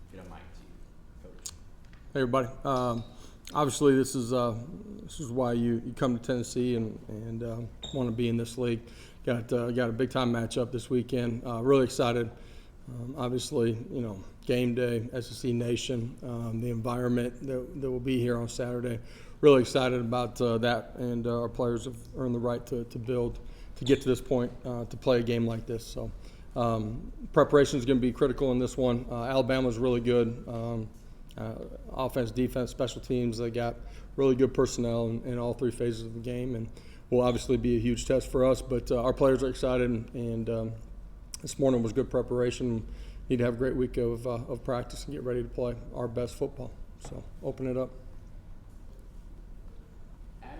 if you don't mind, to you, Coach. Hey everybody. Obviously, this is why you come to Tennessee and want to be in this league. Got a big time matchup this weekend. Really excited. Obviously, game day, SEC Nation, the environment that will be here on Saturday. Really excited about that, and our players have earned the right to build to get to this point to play a game like this. So preparation is going to be critical in this one. Alabama's really good. Offense, defense, special teams. They got really good personnel in all three phases of the game, and will obviously be a huge test for us. But our players are excited, and this morning was good preparation. Need to have a great week of practice and get ready to play our best football. So open it up. Adam?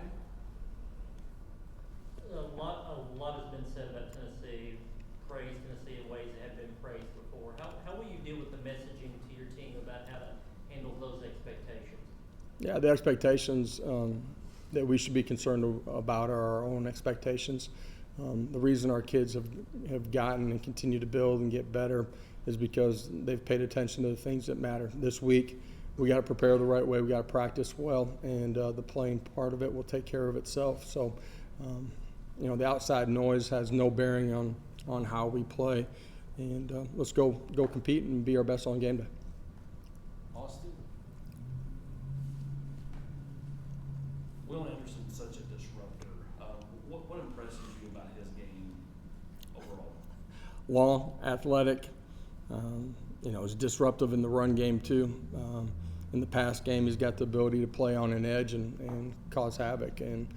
A lot has been said about Tennessee, praised Tennessee in ways that have been praised before. How will you deal with the messaging to your team about how to handle those expectations? Yeah, the expectations that we should be concerned about are our own expectations. The reason our kids have gotten and continue to build and get better is because they've paid attention to the things that matter. This week, we got to prepare the right way. We got to practice well, and the playing part of it will take care of itself. So, the outside noise has no bearing on how we play, and let's go compete and be our best on game day. Austin? Will Anderson's such a disruptor. What impresses you about his game overall? Long, athletic, is disruptive in the run game too. In the pass game, he's got the ability to play on an edge and cause havoc. And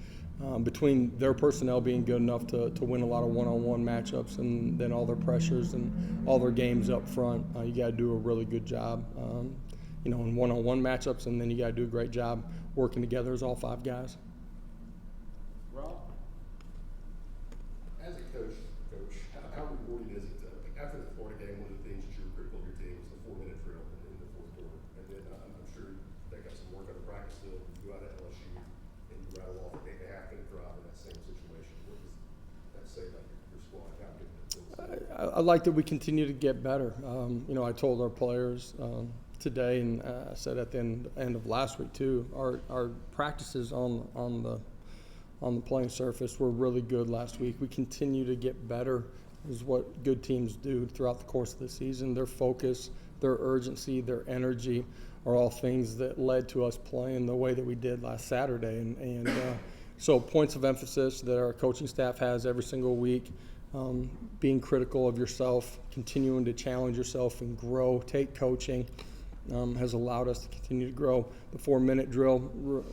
between their personnel being good enough to win a lot of one-on-one matchups, and then all their pressures and all their games up front, you got to do a really good job, in one-on-one matchups, and then you got to do a great job working together as all five guys. Rob? As a coach, how rewarding is it after the Florida game? One of the things that you were critical of your team was the 4-minute drill in the fourth quarter, and then I'm sure they got some work on the practice field. You go out at LSU and you rattle off a half-minute drive in that same situation. What does that say about your squad? How good it feels? I like that we continue to get better. I told our players today, and I said at the end of last week too, our practices on the playing surface were really good last week. We continue to get better, is what good teams do throughout the course of the season. Their focus, their urgency, their energy are all things that led to us playing the way that we did last Saturday. And so points of emphasis that our coaching staff has every single week, being critical of yourself, continuing to challenge yourself and grow, take coaching, has allowed us to continue to grow. The 4-minute drill,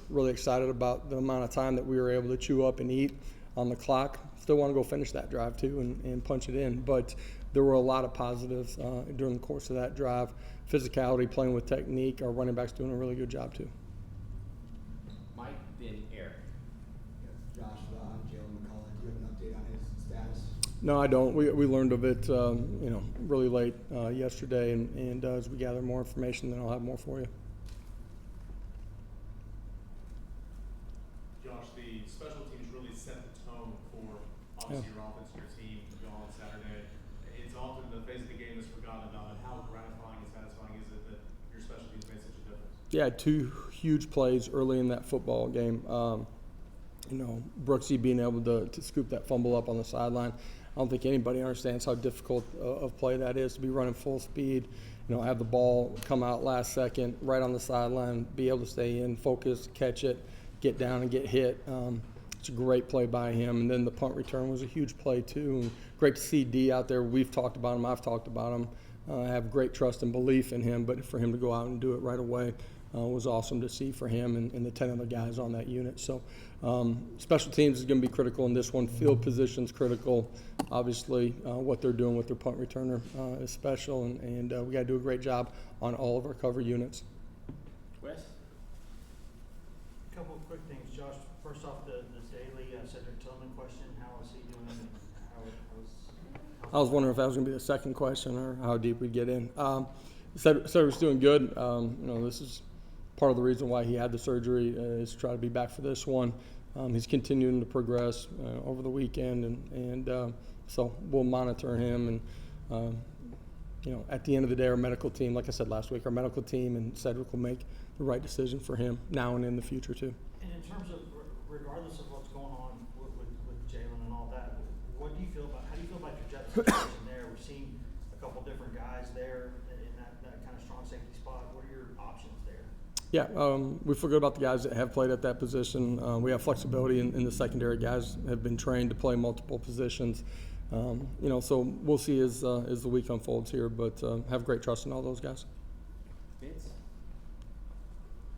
really excited about the amount of time that we were able to chew up and eat on the clock. Still want to go finish that drive too and punch it in. But there were a lot of positives during the course of that drive. Physicality, playing with technique. Our running backs doing a really good job too. Mike, then Eric. Josh, Jalen McCullough, do you have an update on his status? No, I don't. We learned of it, really late yesterday, and as we gather more information, then I'll have more for you. Josh, the special teams really set the tone for obviously your offense and your team on Saturday. It's often the phase of the game is forgotten about, and how gratifying and satisfying is it that your special teams made such a difference? Yeah, two huge plays early in that football game. Brooksy being able to scoop that fumble up on the sideline. I don't think anybody understands how difficult of play that is, to be running full speed, have the ball come out last second, right on the sideline, be able to stay in, focus, catch it, get down and get hit. It's a great play by him. And then the punt return was a huge play too. And great to see D out there. We've talked about him. I've talked about him. I have great trust and belief in him, but for him to go out and do it right away was awesome to see for him and the 10 other guys on that unit. So special teams is going to be critical in this one. Field position's critical. Obviously, what they're doing with their punt returner is special, and we got to do a great job on all of our cover units. Wes? A couple of quick things, Josh. First off, the daily Cedric Tillman question. How is he doing? And I was wondering if that was going to be the second question or how deep we'd get in. Cedric's doing good. This is part of the reason why he had the surgery is to try to be back for this one. He's continuing to progress over the weekend, and so we'll monitor him and at the end of the day, our medical team, like I said last week, our medical team and Cedric will make the right decision for him now and in the future too. And in terms of, regardless of what's going on with Jalen and all that, how do you feel about your depth situation there? We've seen a couple different guys there in that kind of strong safety spot. What are your options there? Yeah, we feel good about the guys that have played at that position. We have flexibility in the secondary. Guys have been trained to play multiple positions. So we'll see as the week unfolds here, but have great trust in all those guys. Vince?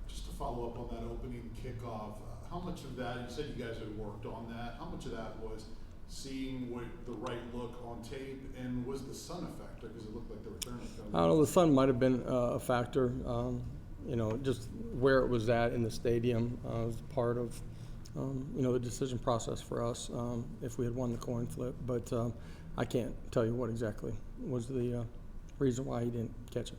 Just to follow up on that opening kickoff, how much of that, you said you guys had worked on that, how much of that was seeing what the right look on tape, and was the sun a factor, because it looked like the return was coming? I don't know, the sun might have been a factor. Just where it was at in the stadium was part of, the decision process for us if we had won the coin flip. But I can't tell you what exactly was the reason why he didn't catch it.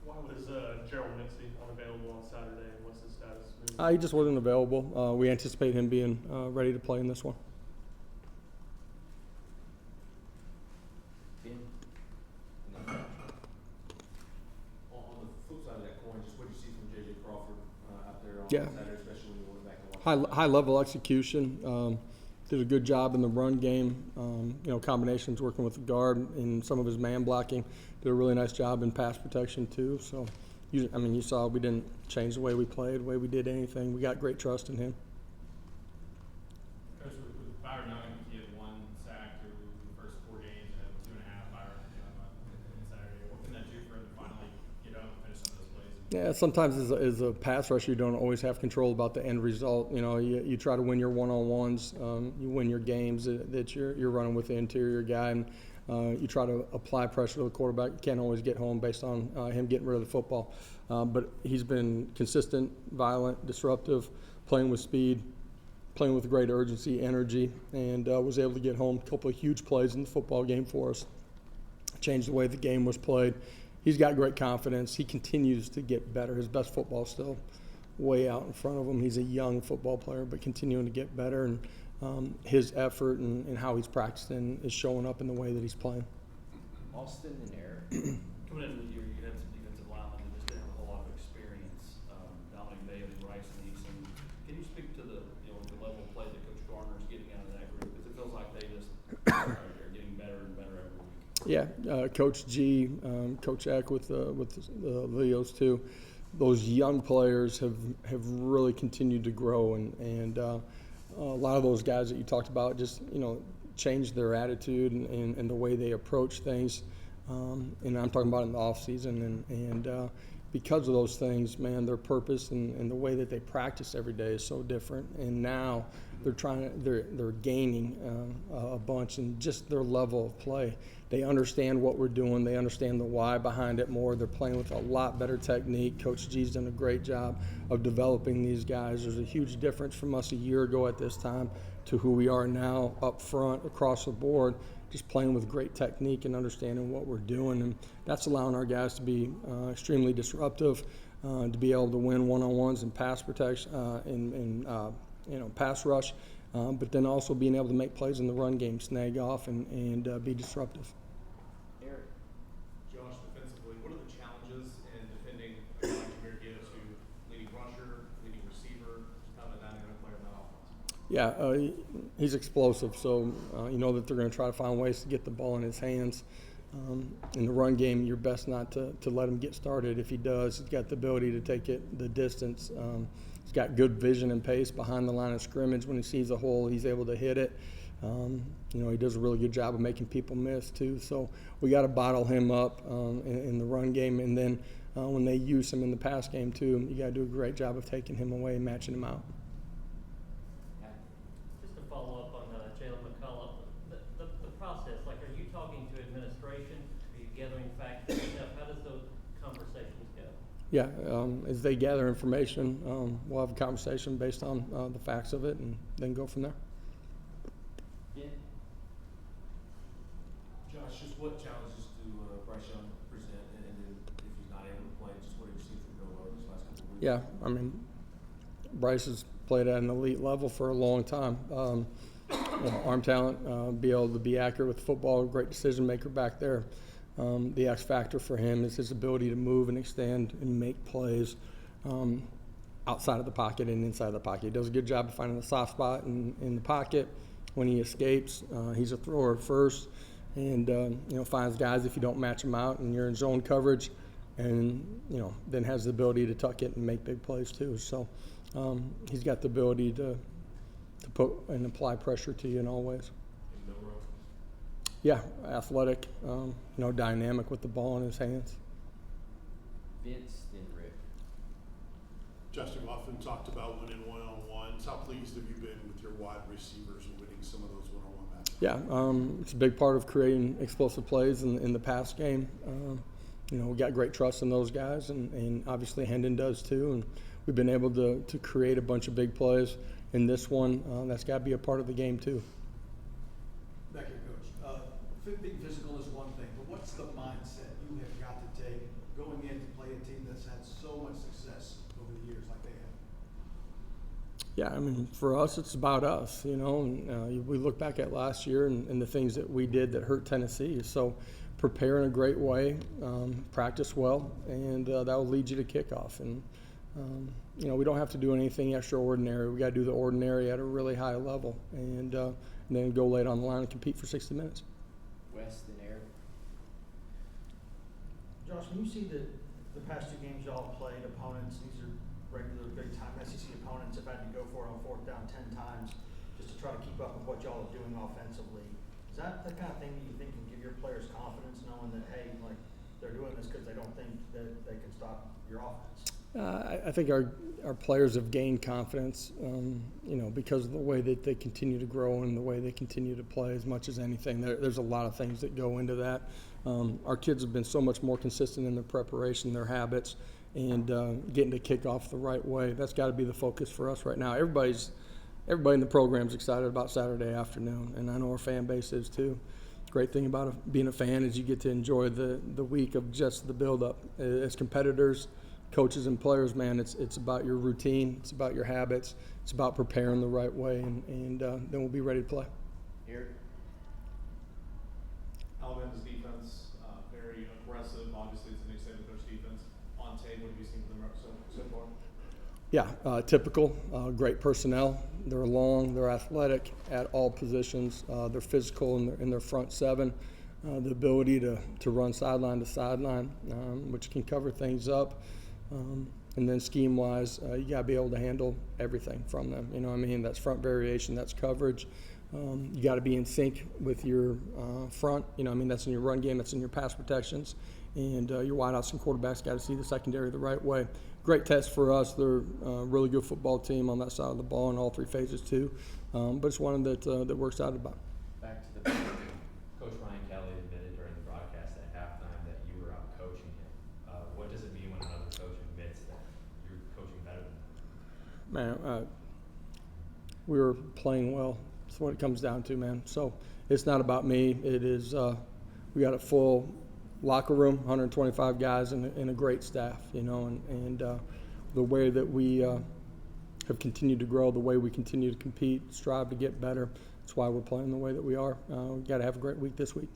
Why was Gerald Nixie unavailable on Saturday, and what's his status? He just wasn't available. We anticipate him being ready to play in this one. Ben? On the flip side of that coin, just what did you see from J.J. Crawford out there on Yeah. Saturday, especially when you went back and watched? High level execution. Did a good job in the run game. Combinations working with the guard and some of his man blocking. Did a really nice job in pass protection too. So, you saw we didn't change the way we played, the way we did anything. We got great trust in him. Coach, with Byron Young, he had 1 sack through the first 4 games and 2.5 Byron on Saturday. What can that do for him to finally get up and finish some of those plays? Yeah, sometimes as a pass rusher, you don't always have control about the end result. You try to win your one-on-ones, you win your games that you're running with the interior guy, and you try to apply pressure to the quarterback. You can't always get home based on him getting rid of the football. But he's been consistent, violent, disruptive, playing with speed, playing with great urgency, energy, and was able to get home a couple of huge plays in the football game for us. Changed the way the game was played. He's got great confidence. He continues to get better. His best football is still way out in front of him. He's a young football player, but continuing to get better. And his effort and how he's practicing is showing up in the way that he's playing. Austin and Eric? Coming into the year, you had some defensive linemen that just didn't have a whole lot of experience. Dominic Bailey, Bryce Neeson. Can you speak to the level of play that Coach Garner is getting out of that group? Because it feels like they just are getting better and better every week. Yeah, Coach G, Coach Eck with the Leos too. Those young players have really continued to grow, and a lot of those guys that you talked about just changed their attitude and the way they approach things. And I'm talking about in the off season, and because of those things, man, their purpose and the way that they practice every day is so different. And now they're gaining a bunch in just their level of play. They understand what we're doing. They understand the why behind it more. They're playing with a lot better technique. Coach G's done a great job of developing these guys. There's a huge difference from us a year ago at this time to who we are now up front across the board, just playing with great technique and understanding what we're doing. And that's allowing our guys to be extremely disruptive, to be able to win one-on-ones and pass protection, pass rush, but then also being able to make plays in the run game, snag off, and be disruptive. Eric? Josh, defensively, what are the challenges in defending a guy like Jameer Gibbs, who leading rusher, leading receiver, just kind of a dynamic player in that offense? Yeah, he's explosive, so you know that they're going to try to find ways to get the ball in his hands. In the run game, you're best not to let him get started. If he does, he's got the ability to take it the distance. He's got good vision and pace behind the line of scrimmage. When he sees a hole, he's able to hit it. He does a really good job of making people miss too. So we got to bottle him up in the run game, and then when they use him in the pass game too, you got to do a great job of taking him away and matching him out. Just to follow up on Jalen McCullough, the process, like, are you talking to administration? Are you gathering facts and stuff? How does those conversations go? Yeah, as they gather information, we'll have a conversation based on the facts of it and then go from there. Ben? Josh, just what challenges do Bryce Young present, and then if he's not able to play, just what have you seen from Joe these last couple of weeks? Yeah, Bryce has played at an elite level for a long time. arm talent, be able to be accurate with the football, great decision maker back there. The X factor for him is his ability to move and extend and make plays outside of the pocket and inside the pocket. He does a good job of finding the soft spot in the pocket. When he escapes, he's a thrower first, and finds guys if you don't match them out and you're in zone coverage, and then has the ability to tuck it and make big plays too. So he's got the ability to put and apply pressure to you in all ways. Yeah, athletic, dynamic with the ball in his hands. Vince, then Rick. Justin often talked about winning one-on-ones. How pleased have you been with your wide receivers and winning some of those one-on-one matches? Yeah, it's a big part of creating explosive plays in the pass game. We got great trust in those guys, and obviously Hendon does too. And we've been able to create a bunch of big plays in this one. That's got to be a part of the game too. Back here, Coach. Being physical is one thing, but what's the mindset you have got to take going in to play a team that's had so much success over the years like they have? Yeah, I mean, for us, it's about us, and we look back at last year and the things that we did that hurt Tennessee. So prepare in a great way, practice well, and that will lead you to kickoff. And, we don't have to do anything extraordinary. We got to do the ordinary at a really high level, and then go late on the line and compete for 60 minutes. West, then Eric. Josh, when you see the past two games y'all played opponents, these are regular big-time SEC opponents, have had to go for it on 4th down 10 times just to try to keep up with what y'all are doing offensively. Is that the kind of thing that you think can give your players confidence, knowing that, hey, like, they're doing this because they don't think that they can stop your offense? I think our players have gained confidence, because of the way that they continue to grow and the way they continue to play as much as anything. There's a lot of things that go into that. Our kids have been so much more consistent in their preparation, their habits, and getting to kick off the right way. That's got to be the focus for us right now. Everybody in the program is excited about Saturday afternoon, and I know our fan base is too. Great thing about being a fan is you get to enjoy the week of just the build-up. As competitors, coaches and players, man, it's about your routine, it's about your habits, it's about preparing the right way, and then we'll be ready to play. Eric. Alabama's defense, very aggressive. Obviously, it's a Nick Saban coach defense. On tape, what have you seen from them so far? Yeah, typical, great personnel. They're long, they're athletic at all positions. They're physical in their front seven. The ability to run sideline to sideline, which can cover things up. And then scheme-wise, you got to be able to handle everything from them. That's front variation, that's coverage. You got to be in sync with your front. That's in your run game, that's in your pass protections. And your wideouts and quarterbacks got to see the secondary the right way. Great test for us. They're a really good football team on that side of the ball in all three phases too. But it's one that we're excited about. Back to the Coach Ryan Kelly admitted during the broadcast at halftime that you were out coaching him. What does it mean when another coach admits that you're coaching better than him? Man, we were playing well. That's what it comes down to, man. So it's not about me. It is we got a full locker room, 125 guys, and a great staff, and the way that we have continued to grow, the way we continue to compete, strive to get better. That's why we're playing the way that we are. We've got to have a great week this week.